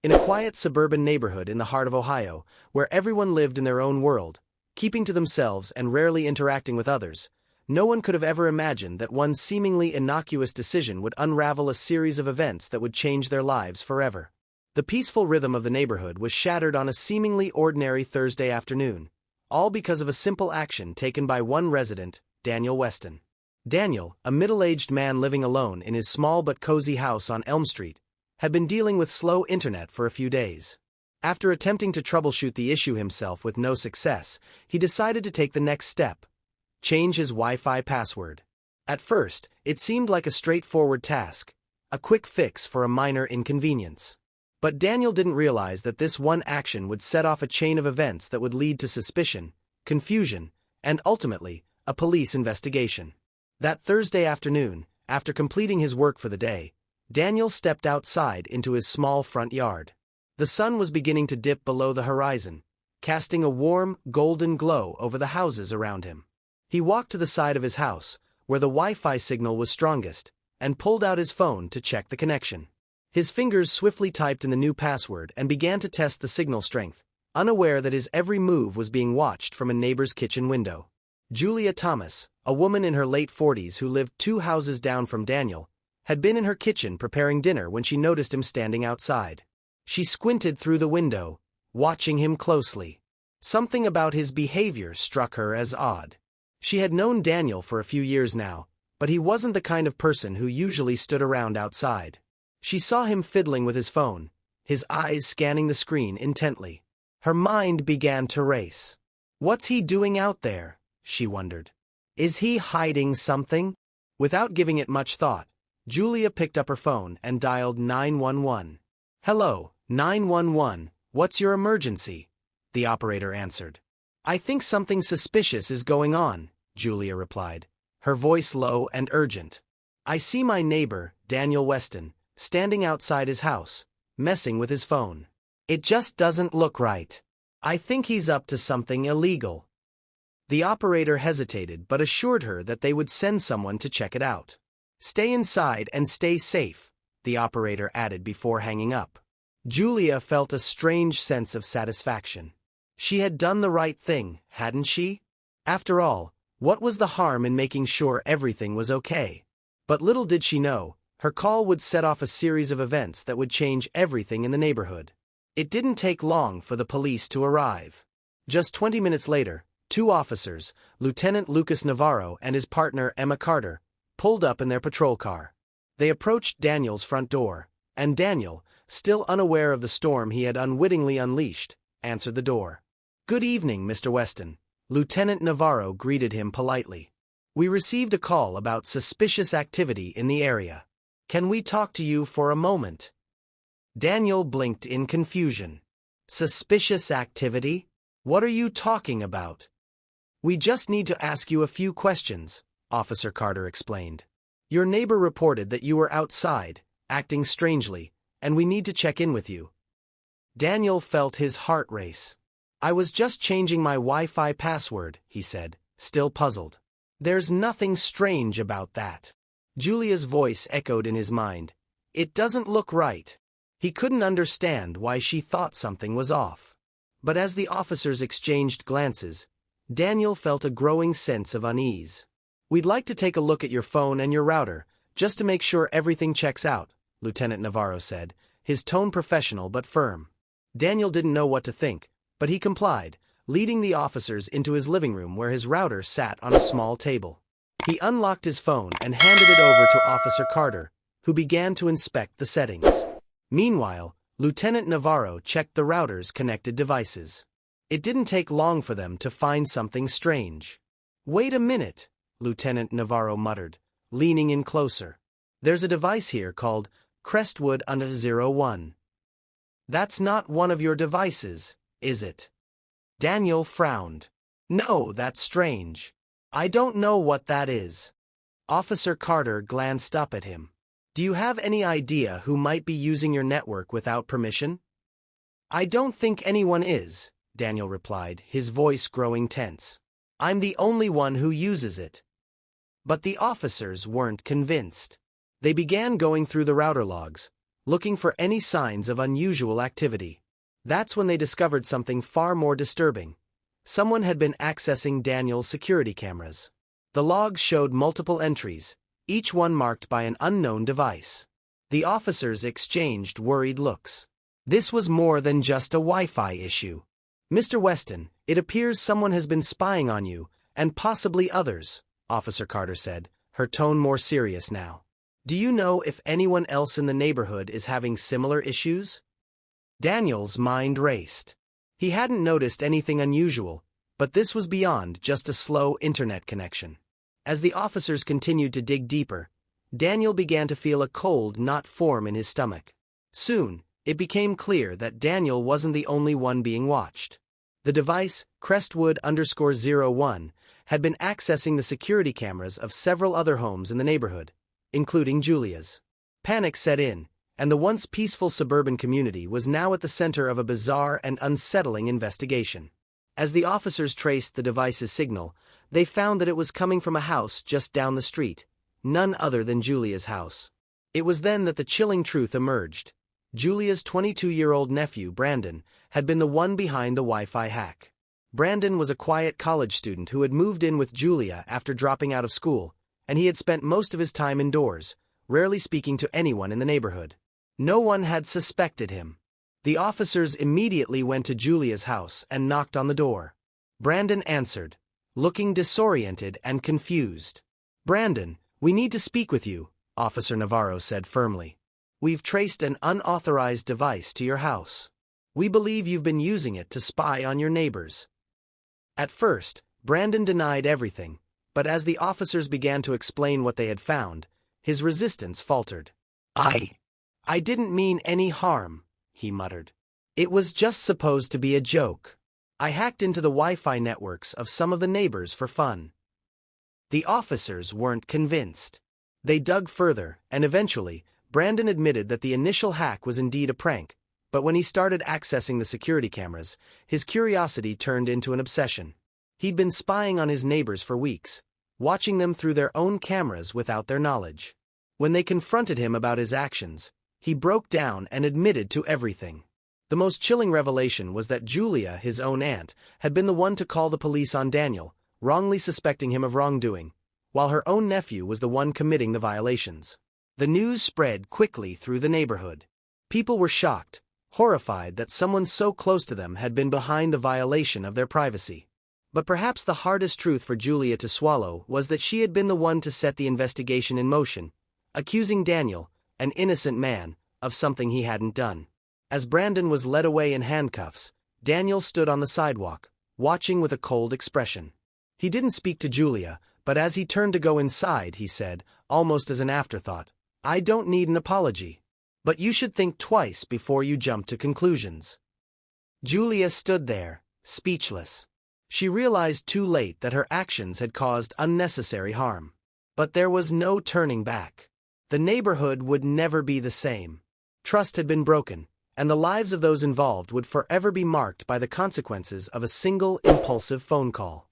In a quiet suburban neighborhood in the heart of Ohio, where everyone lived in their own world, keeping to themselves and rarely interacting with others, no one could have ever imagined that one seemingly innocuous decision would unravel a series of events that would change their lives forever. The peaceful rhythm of the neighborhood was shattered on a seemingly ordinary Thursday afternoon, all because of a simple action taken by one resident, Daniel Weston. Daniel, a middle-aged man living alone in his small but cozy house on Elm Street, had been dealing with slow internet for a few days. After attempting to troubleshoot the issue himself with no success, he decided to take the next step: change his Wi-Fi password. At first, it seemed like a straightforward task, a quick fix for a minor inconvenience. But Daniel didn't realize that this one action would set off a chain of events that would lead to suspicion, confusion, and ultimately, a police investigation. That Thursday afternoon, after completing his work for the day, Daniel stepped outside into his small front yard. The sun was beginning to dip below the horizon, casting a warm, golden glow over the houses around him. He walked to the side of his house, where the Wi-Fi signal was strongest, and pulled out his phone to check the connection. His fingers swiftly typed in the new password and began to test the signal strength, unaware that his every move was being watched from a neighbor's kitchen window. Julia Thomas, a woman in her late 40s who lived 2 houses down from Daniel, had been in her kitchen preparing dinner when she noticed him standing outside. She squinted through the window, watching him closely. Something about his behavior struck her as odd. She had known Daniel for a few years now, but he wasn't the kind of person who usually stood around outside. She saw him fiddling with his phone, his eyes scanning the screen intently. Her mind began to race. What's he doing out there? She wondered. Is he hiding something? Without giving it much thought, Julia picked up her phone and dialed 911. Hello, 911, what's your emergency? The operator answered. I think something suspicious is going on, Julia replied, her voice low and urgent. I see my neighbor, Daniel Weston, standing outside his house, messing with his phone. It just doesn't look right. I think he's up to something illegal. The operator hesitated but assured her that they would send someone to check it out. Stay inside and stay safe, the operator added before hanging up. Julia felt a strange sense of satisfaction. She had done the right thing, hadn't she? After all, what was the harm in making sure everything was okay? But little did she know, her call would set off a series of events that would change everything in the neighborhood. It didn't take long for the police to arrive. Just 20 minutes later, 2 officers, Lieutenant Lucas Navarro and his partner Emma Carter, pulled up in their patrol car. They approached Daniel's front door, and Daniel, still unaware of the storm he had unwittingly unleashed, answered the door. Good evening, Mr. Weston. Lieutenant Navarro greeted him politely. We received a call about suspicious activity in the area. Can we talk to you for a moment? Daniel blinked in confusion. Suspicious activity? What are you talking about? We just need to ask you a few questions, Officer Carter explained. Your neighbor reported that you were outside, acting strangely, and we need to check in with you. Daniel felt his heart race. I was just changing my Wi-Fi password, he said, still puzzled. There's nothing strange about that. Julia's voice echoed in his mind. It doesn't look right. He couldn't understand why she thought something was off. But as the officers exchanged glances, Daniel felt a growing sense of unease. We'd like to take a look at your phone and your router, just to make sure everything checks out, Lieutenant Navarro said, his tone professional but firm. Daniel didn't know what to think, but he complied, leading the officers into his living room where his router sat on a small table. He unlocked his phone and handed it over to Officer Carter, who began to inspect the settings. Meanwhile, Lieutenant Navarro checked the router's connected devices. It didn't take long for them to find something strange. Wait a minute, Lieutenant Navarro muttered, leaning in closer. There's a device here called Crestwood under 01. That's not one of your devices, is it? Daniel frowned. No, that's strange. I don't know what that is. Officer Carter glanced up at him. Do you have any idea who might be using your network without permission? I don't think anyone is, Daniel replied, his voice growing tense. I'm the only one who uses it. But the officers weren't convinced. They began going through the router logs, looking for any signs of unusual activity. That's when they discovered something far more disturbing. Someone had been accessing Daniel's security cameras. The logs showed multiple entries, each one marked by an unknown device. The officers exchanged worried looks. This was more than just a Wi-Fi issue. "Mr. Weston, it appears someone has been spying on you, and possibly others," Officer Carter said, her tone more serious now. "Do you know if anyone else in the neighborhood is having similar issues?" Daniel's mind raced. He hadn't noticed anything unusual, but this was beyond just a slow internet connection. As the officers continued to dig deeper, Daniel began to feel a cold knot form in his stomach. Soon, it became clear that Daniel wasn't the only one being watched. The device, Crestwood_01, had been accessing the security cameras of several other homes in the neighborhood, including Julia's. Panic set in, and the once peaceful suburban community was now at the center of a bizarre and unsettling investigation. As the officers traced the device's signal, they found that it was coming from a house just down the street, none other than Julia's house. It was then that the chilling truth emerged. Julia's 22-year-old nephew, Brandon, had been the one behind the Wi-Fi hack. Brandon was a quiet college student who had moved in with Julia after dropping out of school, and he had spent most of his time indoors, rarely speaking to anyone in the neighborhood. No one had suspected him. The officers immediately went to Julia's house and knocked on the door. Brandon answered, looking disoriented and confused. "Brandon, we need to speak with you," Officer Navarro said firmly. "We've traced an unauthorized device to your house. We believe you've been using it to spy on your neighbors." At first, Brandon denied everything, but as the officers began to explain what they had found, his resistance faltered. I didn't mean any harm," he muttered. "It was just supposed to be a joke. I hacked into the Wi-Fi networks of some of the neighbors for fun." The officers weren't convinced. They dug further, and eventually, Brandon admitted that the initial hack was indeed a prank, but when he started accessing the security cameras, his curiosity turned into an obsession. He'd been spying on his neighbors for weeks, watching them through their own cameras without their knowledge. When they confronted him about his actions, he broke down and admitted to everything. The most chilling revelation was that Julia, his own aunt, had been the one to call the police on Daniel, wrongly suspecting him of wrongdoing, while her own nephew was the one committing the violations. The news spread quickly through the neighborhood. People were shocked, horrified that someone so close to them had been behind the violation of their privacy. But perhaps the hardest truth for Julia to swallow was that she had been the one to set the investigation in motion, accusing Daniel, an innocent man, of something he hadn't done. As Brandon was led away in handcuffs, Daniel stood on the sidewalk, watching with a cold expression. He didn't speak to Julia, but as he turned to go inside, he said, almost as an afterthought, "I don't need an apology. But you should think twice before you jump to conclusions." Julia stood there, speechless. She realized too late that her actions had caused unnecessary harm. But there was no turning back. The neighborhood would never be the same. Trust had been broken, and the lives of those involved would forever be marked by the consequences of a single impulsive phone call.